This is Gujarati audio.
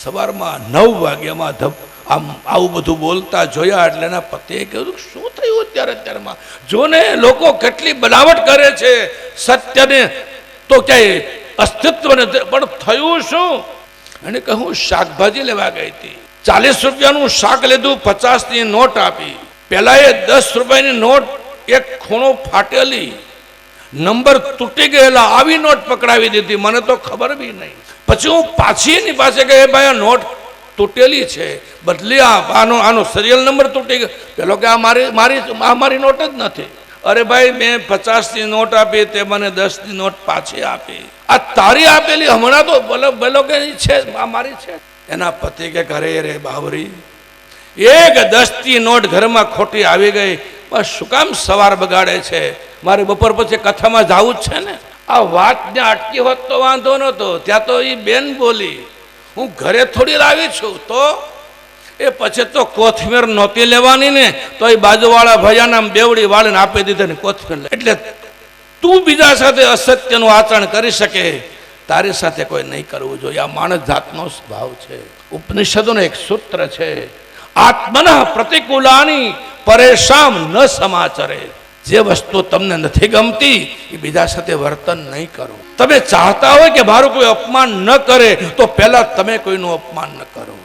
સવારમાં 9 વાગ્યામાં આમ આવું બધું બોલતા જોયા એટલે એના પતિએ કીધું શું થયું અત્યારમાં જોને લોકો કેટલી બનાવટ કરે છે સત્યને તો ક્યાંય અસ્તિત્વને, પણ થયું શું? એને કહું શાકભાજી લેવા ગઈ હતી, 40 રૂપિયાનું શાક લીધું, 50ની નોટ આપી. પેલા એ 10 રૂપિયાની નોટ એક ખૂણો ફાટેલી, નંબર તૂટી ગયેલા, આવી નોટ પકડાવી દીધી, મને તો ખબર બી નહીં. પછી હું પાછી એની પાસે ગઈ, ભાઈ આ નોટ તૂટેલી છે, બદલી આપ, આનો સિરિયલ નંબર તૂટી ગયો. પેલો કે આ મારી નોટ જ નથી. અરે ભાઈ મેં 50ની નોટ આપી, તે મને 10ની નોટ પાછી આપી. આ તારી આપેલી હમણાં તો બોલો કે છે, આ મારી છે. એના પતિ કે ઘરે રે બાવરી, એક 10ની નોટ ઘરમાં ખોટી આવી ગઈ, બસ શું કામ સવાર બગાડે છે? મારે બપોર પછી કથામાં જવું જ છે ને. આ વાત ને અટકી હોત તો વાંધો નહોતો, ત્યાં તો એ બેન બોલી હું ઘરે થોડી લાવી છું, તો એ પછી તો કોથમીર નહોતી લેવાની ને, તો એ બાજુવાળા ભૈયાના બેવડી વાળીને આપી દીધી ને કોથમીર. એટલે તું બીજા સાથે અસત્યનું આચરણ કરી શકે, તારી સાથે કોઈ નહીં કરવું જોઈએ. આ માણસ જાતનો સ્વભાવ છે. ઉપનિષદોનો એક સૂત્ર છે, આત્મનઃ પ્રતિકૂલાની પરેશાન ન સમાચરે. જે વસ્તુ તમને નથી ગમતી એ બીજા સાથે વર્તન નહીં કરો. તમે ચાહતા હોય કે મારું કોઈ અપમાન ન કરે, તો પહેલા તમે કોઈનું અપમાન ન કરો.